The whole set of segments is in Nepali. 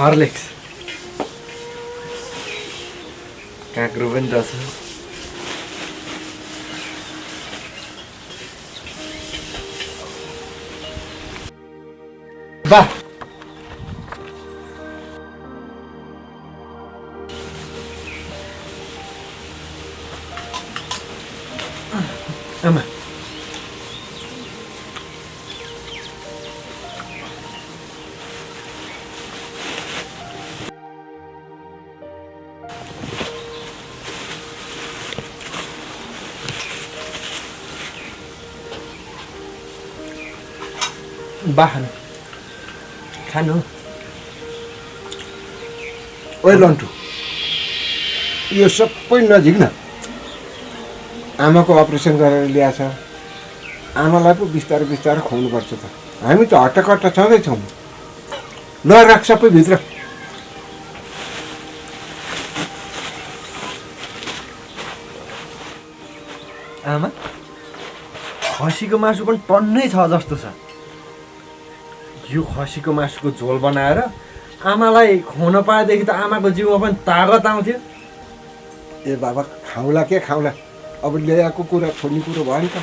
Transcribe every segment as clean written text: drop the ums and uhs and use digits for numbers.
Horlicks. काँक्रो पनि रहेछ। बा आमा बाहन खानु ओइ लन्टु यो सबै नजिक न आमाको अपरेसन गरेर ल्याएछ आमालाई पो बिस्तारै बिस्तारै खुवाउनुपर्छ त हामी त हट्टाकट्टा छँदैछौँ ल राख सबै भित्र आमा खसीको मासु पनि टन्नै छ जस्तो छ यो खसीको मासुको झोल बनाएर आमालाई खुवाउन पाएदेखि त आमाको जिउमा पनि तागत आउँथ्यो ए बाबा खाउँला के खाउँला अब ल्याएको कुरा छोड्ने कुरो भयो नि त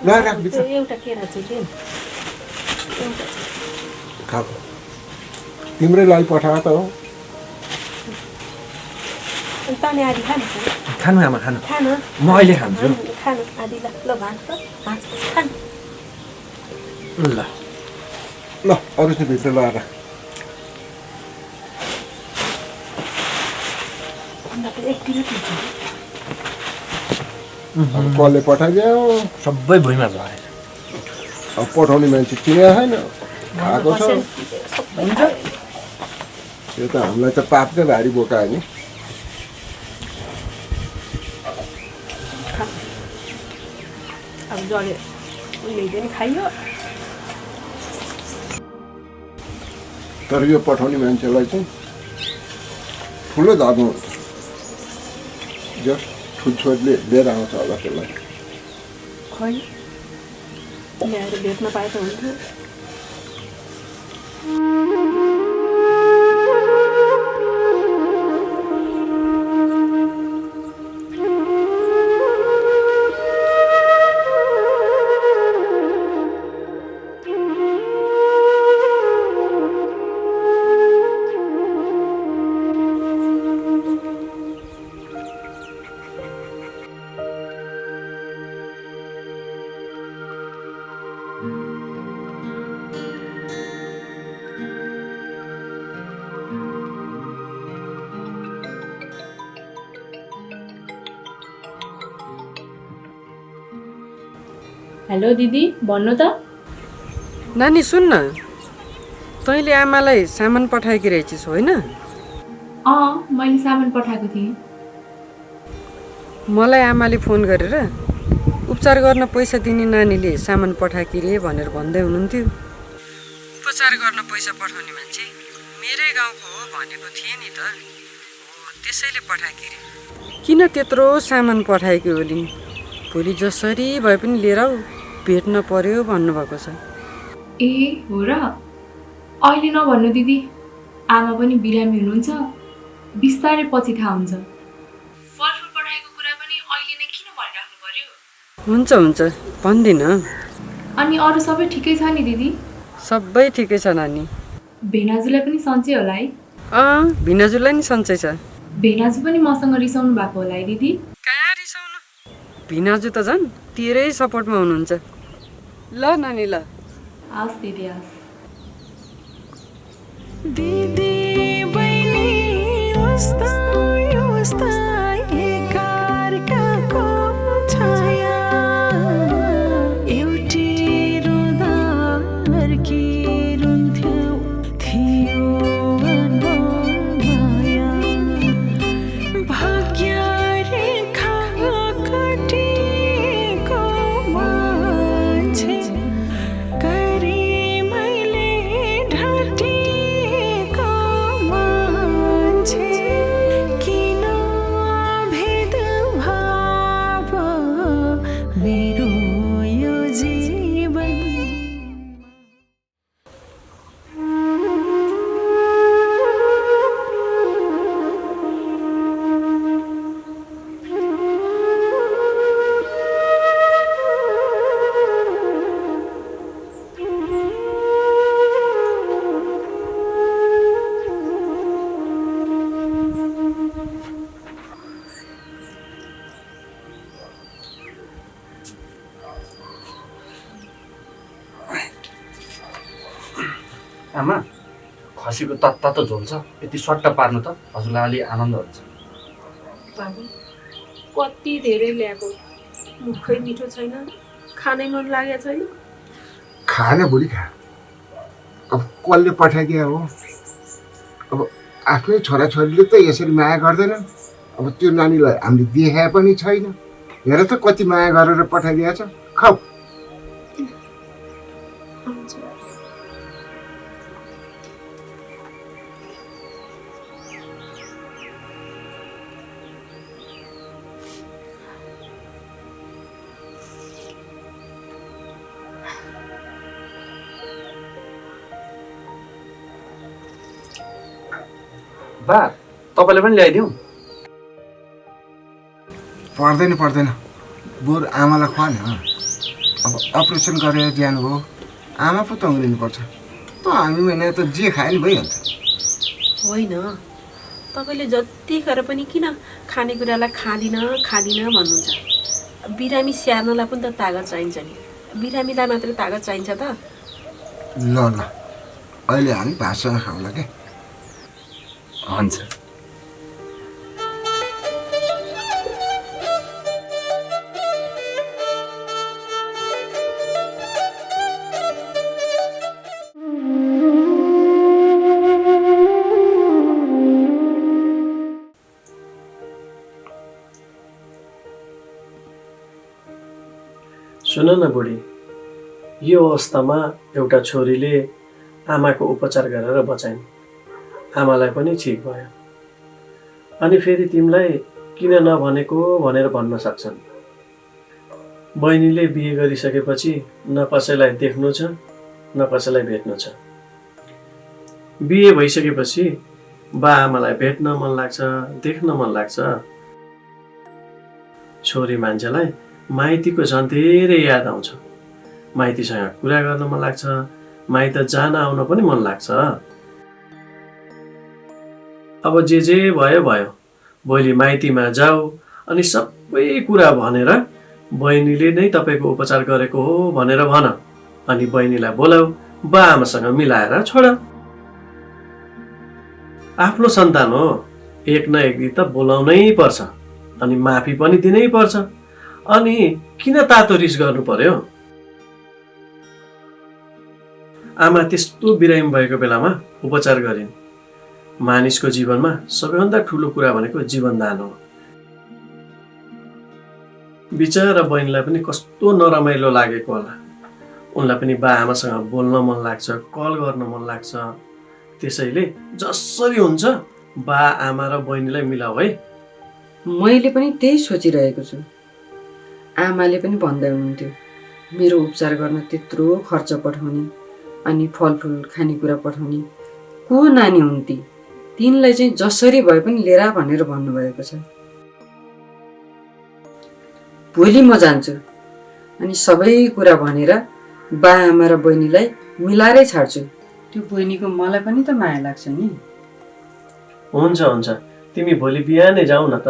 ल राख भित्र एउटा केरा चाहिँ खाऊ तिम्रै लागि पठाएको त हो तनी आदि खानु खानु आमा खानु खानु म अहिले खान्छु खानु आदि ल भात खानु ल ल अरू चाहिँ भित्र लगाएर कसले पठाइदियो सबै भुइँमा झरेछ अब पठाउने मान्छे चिनेको छैन खाएको छ हुन्छ यो त हामीलाई त पापकै भारी बोकायो नि। खा अब जले ल्याइदियो नि खाइयो। तर यो पठाउने मान्छेलाई चाहिँ ठुलो धर्म हुन्छ। जस ठुलछोरीले लिएर आउँछ होला त्यसलाई। खै ल्याएर भेट्न पाए त हुन्थ्यो। हेलो दिदी भन्नु त। नानी सुन न, तैँले आमालाई सामान पठाएकी रहेछस् होइन? मैले सामान पठाएको थिएँ। मलाई आमाले फोन गरेर उपचार गर्न पैसा दिने नानीले सामान पठाएकी रे भनेर भन्दै हुनुहुन्थ्यो। उपचार गर्न पैसा पठाउने मान्छे मेरै गाउँको हो भनेको थिएँ नि त। हो त्यसैले पठाएकी रे। किन त्यत्रो सामान पठाएकी होलिन्? भोलि जसरी भए पनि लिएर आऊ, भेट्न पर्यो भन्नुभएको छ। ए हो र? अहिले नभन्नु दिदी, आमा पनि बिरामी हुनुहुन्छ, बिस्तारै पछि थाहा हुन्छ। फलफुल पठाएको कुरा पनि अहिले नै किन भनिराख्नु पर्यो? हुन्छ हुन्छ भन्दिनँ। अनि अरू सबै ठिकै छ नि दिदी? सबै ठिकै छ नानी। भेनाजुलाई पनि सन्चै होला है? भिनाजुलाई नि सन्चै छ। भेनाजु पनि मसँग रिसाउनु भएको होला है दिदी? कहाँ रिसाउनु, भिनाजु त झन् तेरै सपोर्टमा हुनुहुन्छ। ल नानी ल। हस् दिदी हस्। दिदी बहिनी उस्ता उस्ता एकार्काको छाया एउटी रुँदा अर्की रुन्थ्यो थियो माया भाग्य रेखा कटेको मान्छे गरी मैले ढाँटेको मान्छे किन भेदभाव मेरो यो जीवन। आमा, खसीको तत्तातो झोल छ, यति सट्ट पार्नु त हजुरलाई अलि आनन्द हुन्छ। बाबु कति धेरै ल्याएको, मुखै मिठो छैन, खानै मन लागेको छैन। खाने बुढी खा। अब कसले पठाइदिया हो? अब आफ्नै छोराछोरीले त यसरी माया गर्दैनन्। अब त्यो नानीलाई हामीले देखाए पनि छैन। हेर त कति माया गरेर पठाइदिएछ। खाऊ। बा, तपाईँले पनि ल्याइदिउँ? पर्दैन पर्दैन, बरु आमालाई खुवा न। अब अपरेसन गरेर ज्यानु हो, आमा पो तङ्ग्रिनुपर्छ। त हामी भने त जे खायो नि भइहाल्छ। होइन, तपाईँले जतिखेर पनि किन खानेकुरालाई खाँदिनँ भन्नुहुन्छ? बिरामी स्याहार्नलाई पनि त तागत चाहिन्छ नि। बिरामीलाई मात्रै तागत चाहिन्छ त? ल ल, अहिले हामी भातसँग खाउँला के? हुन्छ। सुन न बुढी, यो अवस्थामा एउटा छोरीले आमाको उपचार गरेर बचाइन्। आमालाई पनि ठिक भयो। अनि फेरि तिमीलाई किन नभनेको भनेर भन्न सक्छन्। बहिनीले बिहे गरिसकेपछि न कसैलाई देख्नु छ न कसैलाई भेट्नु छ। बिहे भइसकेपछि बा आमालाई भेट्न मन लाग्छ, देख्न मन लाग्छ। छोरी मान्छेलाई माइतीको झन् धेरै याद आउँछ। माइतीसँग कुरा गर्न मन लाग्छ, माइत जान आउन पनि मन लाग्छ। अब जे भयो भयो, भोलि माइतीमा जाऊ अनि सबै कुरा भनेर बहिनीले नै तपाईँको उपचार गरेको हो भनेर भन। अनि बहिनीलाई बोलाऊ, बा आमासँग मिलाएर छोड। आफ्नो सन्तान हो, एक न एक दिन त बोलाउनै पर्छ अनि माफी पनि दिनै पर्छ। अनि किन तातो रिस गर्नु पर्यो? आमा त्यस्तो बिरामी भएको बेलामा उपचार गरिन्। मानिसको जीवनमा सबैभन्दा ठुलो कुरा भनेको जीवनदान हो। बिचरा बहिनीलाई पनि कस्तो नरमाइलो लागेको होला। उनलाई पनि बा आमासँग बोल्न मन लाग्छ, कल गर्न मन लाग्छ। त्यसैले जसरी हुन्छ बा आमा र बहिनीलाई मिलाऊ है। मैले पनि त्यही सोचिरहेको छु। आमाले पनि भन्दै हुनुहुन्थ्यो मेरो उपचार गर्न त्यत्रो खर्च पठाउने अनि फलफुल खानेकुरा पठाउने को नानी हुन् ती, तिनलाई चाहिँ जसरी भए पनि लिएर भनेर भन्नुभएको छ। भोलि म जान्छु अनि सबै कुरा भनेर बा आमा र बहिनीलाई मिलाएरै छाड्छु। त्यो बहिनीको मलाई पनि त माया लाग्छ नि। हुन्छ हुन्छ, तिमी भोलि बिहानै जाऊ न त।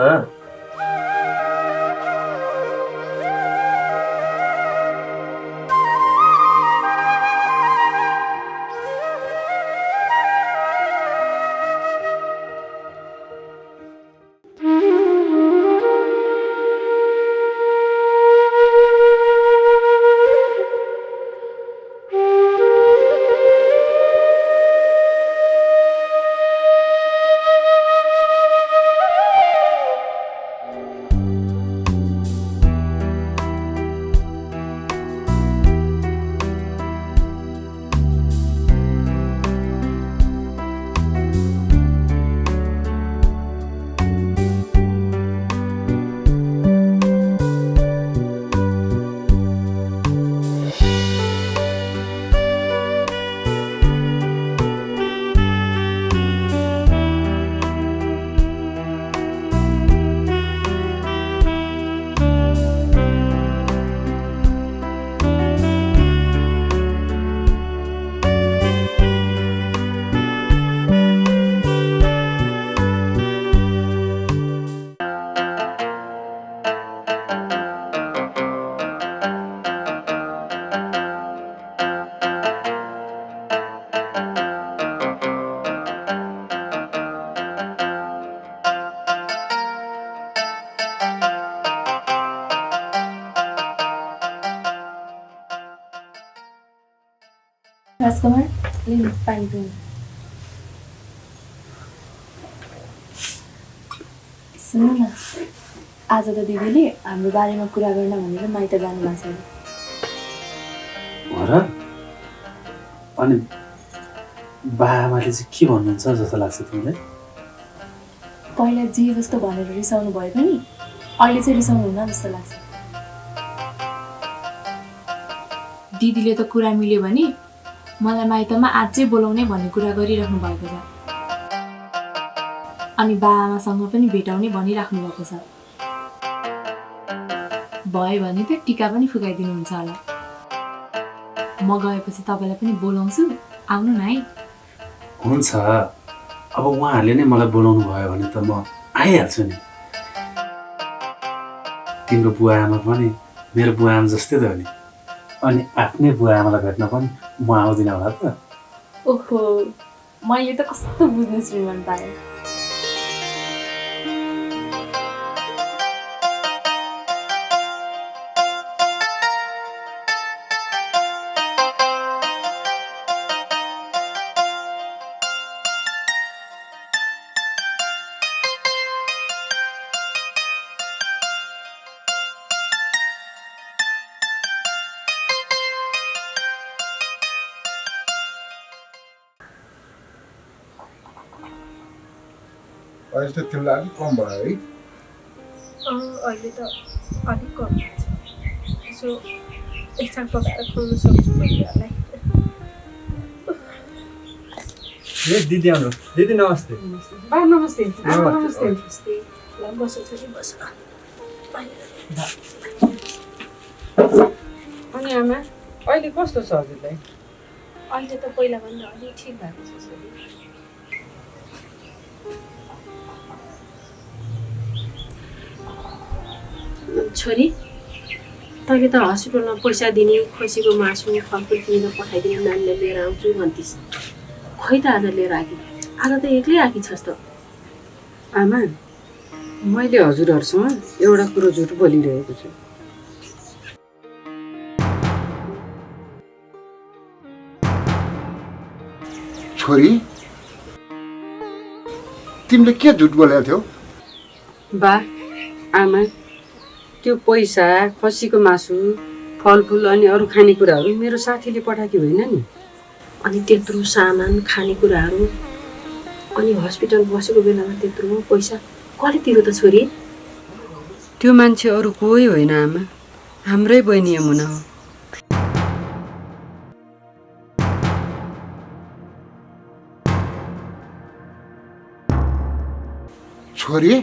राजकुमार, लिनु पानी पिउनु। सुन्नु न, आज त दिदीले हाम्रो बारेमा कुरा गर्न भनेर माइत जानुभएको छ। हो र? अनि बाआमाले चाहिँ के भन्नुहुन्छ जस्तो लाग्छ तिमीलाई? पहिला जे जस्तो भनेर रिसाउनु भयो पनि अहिले चाहिँ रिसाउनु हुन जस्तो लाग्छ। दिदीले त कुरा मिल्यो भने मलाई माइतमा आजै बोलाउने भन्ने कुरा गरिराख्नु भएको छ। अनि बाआमासँग पनि भेटाउने भनिराख्नु भएको छ। भयो भने त टिका पनि फुकाइदिनुहुन्छ होला। म गएपछि तपाईँलाई पनि बोलाउँछु, आउनु न है। हुन्छ, अब उहाँहरूले नै मलाई बोलाउनु भयो भने त म आइहाल्छु नि। तिम्रो बुवा आमा पनि मेरो बुवा आमा जस्तै त हो नि। अनि आफ्नै बुवा आमालाई भेट्न पनि म आउँदिनँ होला त। ओहो, मैले त कस्तो बुझ्ने श्रीमान पाएँ। अहिले त तिमीलाई अलिक कम भयो है? अहिले त अलिक कम हुन्छ यसो एकछान पकाएर खुवाउन सक्छु परिवारलाई ए दिदी आउनु दिदी नमस्ते बा नमस्ते नमस्ते नमस्ते ल बस छोरी बस अनि आमा अहिले कस्तो छ हजुरलाई? अहिले त पहिलाभन्दा अलि ठिक भएको छ छोरी छोरी तैँले त हस्पिटलमा पैसा दिने खसीको मासु फलफुल किनेर पठाइदिने नानीलाई लिएर आउँछु भन्थिस् खै त आज लिएर आएँ आज त एक्लै आएकी छस् त आमा मैले हजुरहरूसँग एउटा कुरो झुट बोलिरहेको छु। छोरी तिमीले के झुट बोलेको थियौ? बा आमा त्यो पैसा खसीको मासु फलफुल अनि अरू खानेकुराहरू मेरो साथीले पठाएको होइन नि। अनि त्यत्रो सामान खानेकुराहरू अनि हस्पिटल बसेको बेलामा त्यत्रो पैसा कसले तिरो त छोरी? त्यो मान्छे अरू कोही होइन आमा, हाम्रै बहिनी यमुना हो। छोरी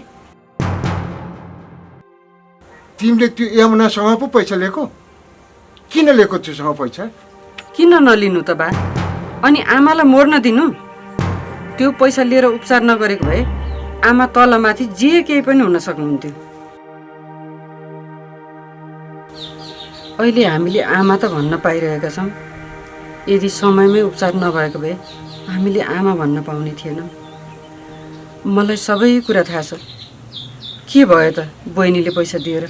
तिमीले त्यो यमुनासँग पो पैसा लिएको? किन लिएको त्योसँग पैसा? किन नलिनु त बा? अनि आमालाई मोर्न दिनु? त्यो पैसा लिएर उपचार नगरेको भए आमा तलमाथि जे केही पनि हुन सक्नुहुन्थ्यो। अहिले हामीले आमा त भन्न पाइरहेका छौँ, यदि समयमै उपचार नभएको भए हामीले आमा भन्न पाउने थिएनौँ। मलाई सबै कुरा थाहा छ। के भयो त बहिनीले पैसा दिएर?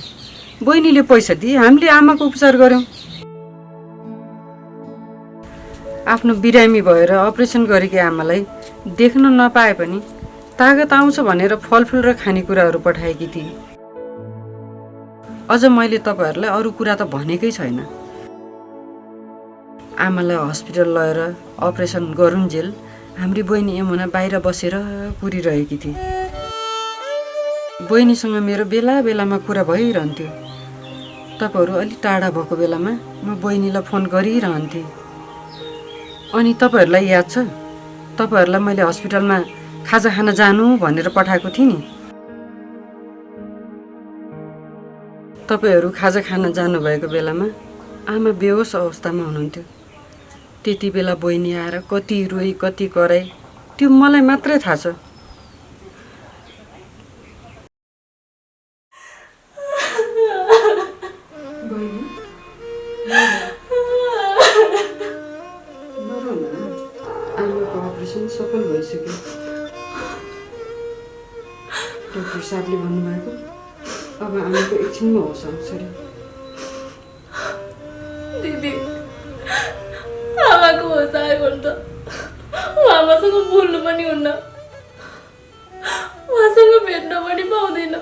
बहिनीले पैसा दिए हामीले आमाको उपचार गऱ्यौँ। आफ्नो बिरामी भएर अपरेसन गरेकी आमालाई देख्न नपाए पनि तागत आउँछ भनेर फलफुल र खानेकुराहरू पठाएकी थिए। अझ मैले तपाईँहरूलाई अरू कुरा त भनेकै छैन। आमालाई हस्पिटल लगेर अपरेसन गरुन्जेल हाम्री बहिनी यमुना बाहिर बसेर कुरिरहेकी थिए। बहिनीसँग मेरो बेला बेलामा कुरा भइरहन्थ्यो। तपाईँहरू अलिक टाढा भएको बेलामा म बहिनीलाई फोन गरिरहन्थेँ। अनि तपाईँहरूलाई याद छ तपाईँहरूलाई मैले हस्पिटलमा खाजा खान जानु भनेर पठाएको थिएँ नि। तपाईँहरू खाजा खान जानुभएको बेलामा आमा बेहोस अवस्थामा हुनुहुन्थ्यो। त्यति बेला बहिनी आएर कति रोई कति कराए त्यो मलाई मात्रै थाहा छ। आमाको अपरेसन सफल भइसक्यो। डाक्टर साहबले भन्नुभएको अब आमाको एकछिनमा होस् आउँछ अरे। दिदी आमाको होस् आयो भने त आमासँग बोल्नु पनि हुन्न, उहाँसँग भेट्न पनि पाउँदैन।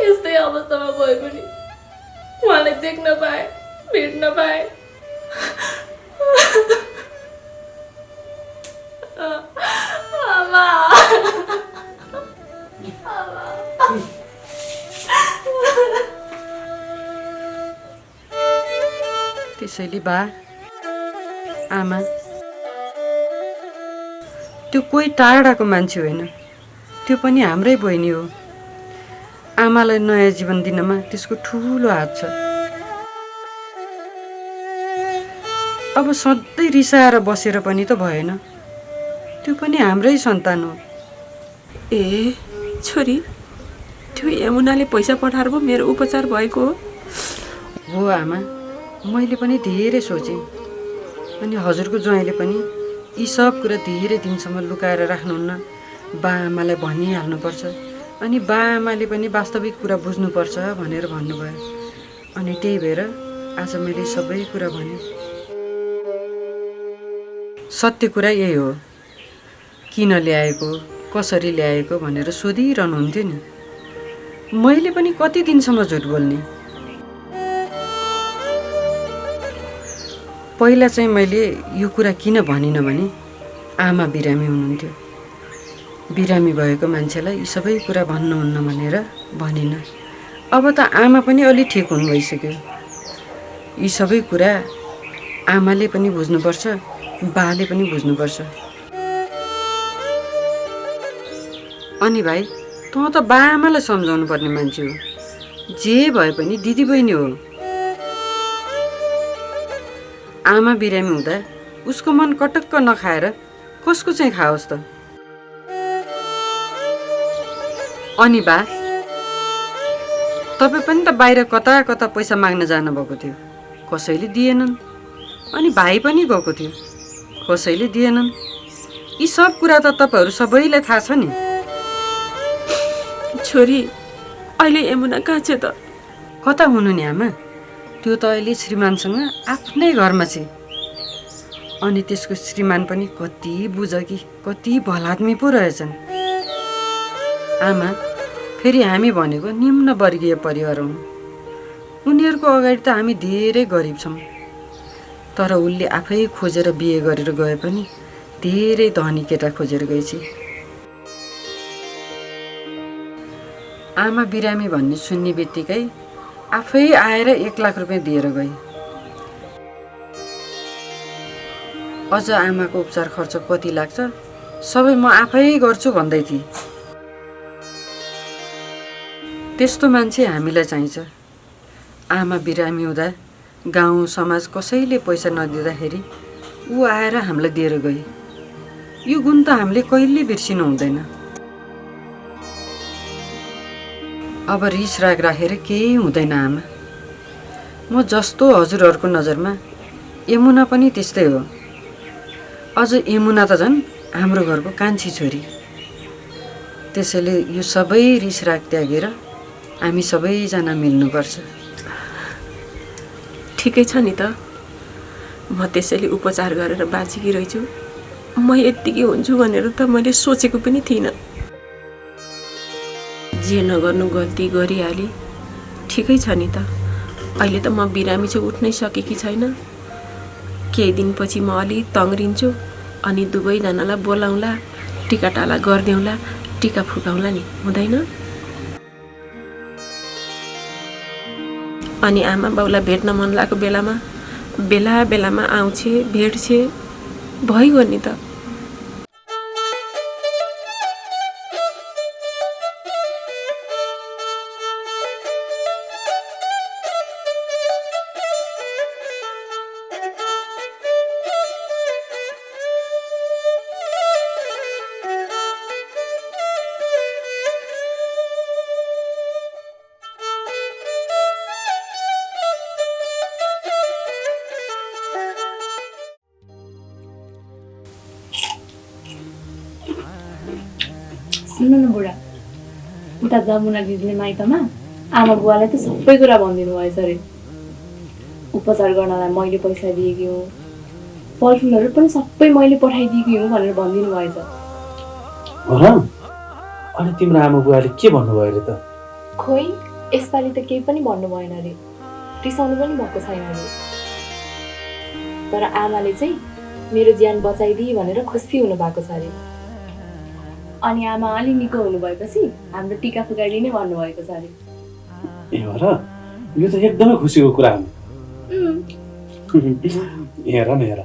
यस्तै अवस्थामा भए पनि उहाँलाई देख्न पाए भेट्न पाए आमा त्यसैले बा आमा त्यो कोही टाढाको मान्छे होइन, त्यो पनि हाम्रै बहिनी हो। आमालाई नयाँ जीवन दिनमा त्यसको ठुलो हात छ। अब सधैँ रिसाएर बसेर पनि त भएन, त्यो पनि हाम्रै सन्तान हो। ए छोरी त्यो यमुनाले पैसा पठाएर पो मेरो उपचार भएको हो आमा, मैले पनि धेरै सोचेँ। अनि हजुरको ज्वाइँले पनि यी सब कुरा धेरै दिनसम्म लुकाएर राख्नुहुन्न, बा आमालाई भनिहाल्नुपर्छ, अनि बा आमाले पनि वास्तविक कुरा बुझ्नुपर्छ भनेर भन्नुभयो। अनि त्यही भएर आज मैले सबै कुरा भने। सत्य कुरा यही हो, किन ल्याएको कसरी ल्याएको भनेर सोधिरहनुहुन्थ्यो नि। मैले पनि कति दिनसम्म झुट बोल्ने। पहिला चाहिँ मैले यो कुरा किन भनिनँ भने आमा बिरामी हुनुहुन्थ्यो। बिरामी भएको मान्छेलाई यी सबै कुरा भन्नुहुन्न भनेर भनिन। अब त आमा पनि अलि ठिक हुनु भइसक्यो। यी सबै कुरा आमाले पनि बुझ्नुपर्छ, बाले पनि बुझ्नुपर्छ। अनि भाइ, तँ त बा आमालाई सम्झाउनु पर्ने मान्छे हो। जे भए पनि दिदी बहिनी हो। आमा बिरामी हुँदा उसको मन कटक्क नखाएर कसको चाहिँ खाओस् त? अनि बा, तपाईँ पनि त बाहिर कता कता पैसा माग्न जानुभएको थियो, कसैले दिएनन्। अनि भाइ पनि गएको थियो, कसैले दिएनन्। यी सब कुरा त तपाईँहरू सबैलाई थाहा छ नि। छोरी अहिले यमुना कहाँ छ त? कता हुनु नि आमा, त्यो त अहिले श्रीमानसँग आफ्नै घरमा छ। अनि त्यसको श्रीमान पनि कति बुझकी, कति भलाद्मी पो रहेछन्। आमा, फेरि हामी भनेको निम्न वर्गीय परिवार हौँ। उनीहरूको अगाडि त हामी धेरै गरिब छौँ। तर उसले आफै खोजेर बिहे गरेर गए पनि धेरै धनी केटा खोजेर गएछ। आमा बिरामी भन्ने सुन्ने बित्तिकै आफै आएर 1 लाख रुपियाँ दिएर गए। अझ आमाको उपचार खर्च कति लाग्छ सबै म आफै गर्छु भन्दै थिए। त्यस्तो मान्छे हामीलाई चाहिन्छ। आमा बिरामी हुँदा गाउँ समाज कसैले पैसा नदिँदाखेरि ऊ आएर हामीलाई दिएर गए। यो गुण त हामीले कहिले बिर्सिनु हुँदैन। अब रिस राग राखेर केही हुँदैन आमा। म जस्तो हजुरहरूको नजरमा यमुना पनि त्यस्तै हो। अझ यमुना त झन् हाम्रो घरको कान्छी छोरी। त्यसैले यो सबै रिस राग त्यागेर हामी सबैजना मिल्नुपर्छ। ठिकै छ नि त। म त्यसैले उपचार गरेर बाँचेकी रहेछु। म यत्तिकै हुन्छु भनेर त मैले सोचेको पनि थिइनँ। जे नगर्नु गल्ती गरिहालेँ। ठिकै छ नि त। अहिले त म बिरामी चाहिँ उठ्नै सकेकी छैन। केही दिनपछि म अलि तङ्ग्रिन्छु। अनि दुवैजनालाई बोलाउँला, टिकाटाला गरिदेऊँला, टिका फुकाउँला नि, हुँदैन? अनि आमा बाउलाई भेट्न मन लागेको बेला बेलामा आउँछे, भेट्छे, भइगयो नि त। सुन्नु न बुढा, उता जमुना दिदीले माइतमा आमा बुवालाई त सबै कुरा भनिदिनु भएछ अरे। उपचार गर्नलाई मैले पैसा दिएकी हुँ, फलफुलहरू पनि सबै मैले पठाइदिएकी हुँ भनेर भनिदिनु भएछ। हो र? अनि तिम्रो आमा बुवाले के भन्नुभयो अरे त? खोइ, यसपालि त केही पनि भन्नु भएन अरे, रिसाउनु पनि भएको छैन अरे। तर आमाले चाहिँ मेरो ज्यान बचाइदिए भनेर खुसी हुनु भएको छ अरे। अनि आमा अलि निको हुनु भएपछि हाम्रो टिका फुकाइदिने भन्नुभएको छ अरे। ए हो र? यो त एकदमै खुसीको कुरा हो। हेर न हेर,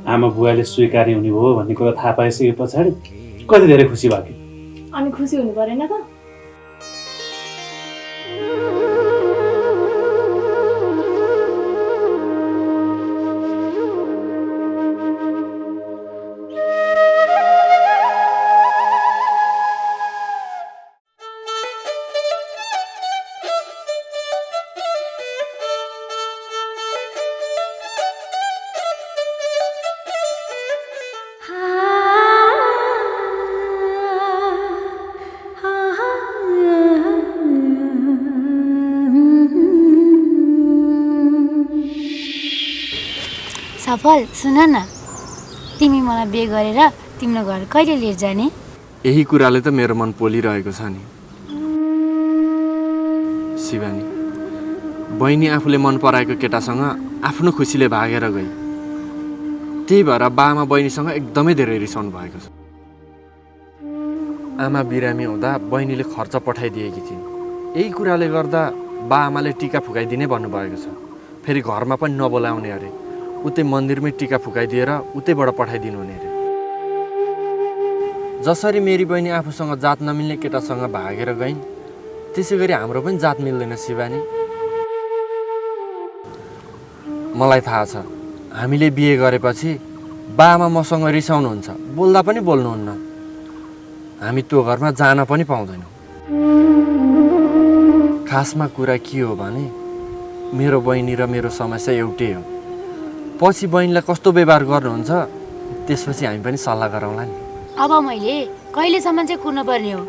आमा बुवाले स्वीकार्य हुने भयो भन्ने कुरा थाहा पाइसके पछाडि कति धेरै खुसी भएको। अनि खुसी हुनु परेन त? सफल, सुन न, तिमी मलाई बिहे गरेर तिम्रो घर कहिले लिएर जाने? यही कुराले त मेरो मन पोलिरहेको छ नि शिवानी। बहिनी आफूले मन पराएको केटासँग आफ्नो खुसीले भागेर गई। त्यही भएर बामा बहिनीसँग एकदमै धेरै रिसाउनु भएको छ। आमा बिरामी हुँदा बहिनीले खर्च पठाइदिएकी थिइन्। यही कुराले गर्दा बा आमाले टिका फुकाइदिने भन्नुभएको छ। फेरि घरमा पनि नबोलाउने अरे, उतै मन्दिरमै टिका फुकाइदिएर उतैबाट पठाइदिनु हुने अरे। जसरी मेरी बहिनी आफूसँग जात नमिल्ने केटासँग भागेर गइन्, त्यसै गरी हाम्रो पनि जात मिल्दैन शिवानी। मलाई थाहा छ, हामीले बिहे गरेपछि बाआमा मसँग रिसाउनुहुन्छ, बोल्दा पनि बोल्नुहुन्न। हामी त्यो घरमा जान पनि पाउँदैनौँ। खासमा कुरा के हो भने मेरो बहिनी र मेरो समस्या एउटै हो। पछि बहिनीलाई कस्तो व्यवहार गर्नुहुन्छ त्यसपछि हामी पनि सल्लाह गरौँला नि। अब मैले कहिलेसम्म चाहिँ कुर्नुपर्ने हो?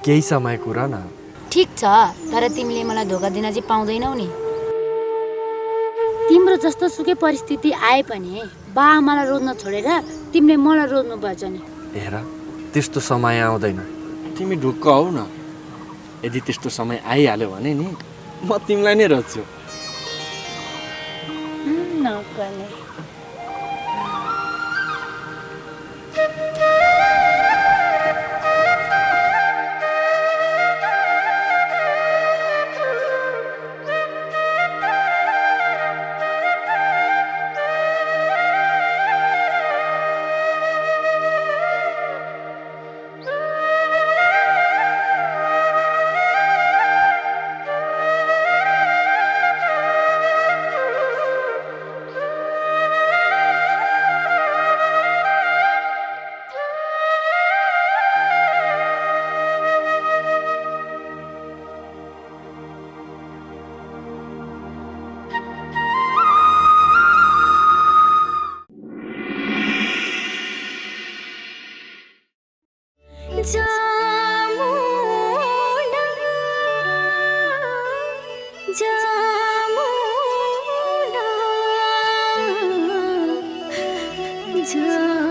केही समय कुरा न। ठिक छ, तर तिमीले मलाई धोका दिन चाहिँ पाउँदैनौ नि। तिम्रो जस्तो सुकै परिस्थिति आए पनि बा आमालाई रोज्न छोडेर तिमीले मलाई रोज्नु पर्छ नि। हेर, त्यस्तो समय आउँदैन। तिमी ढुक्क हौ न। यदि त्यस्तो समय आइहाल्यो भने नि म तिमीलाई नै रोज्छु। नकले जा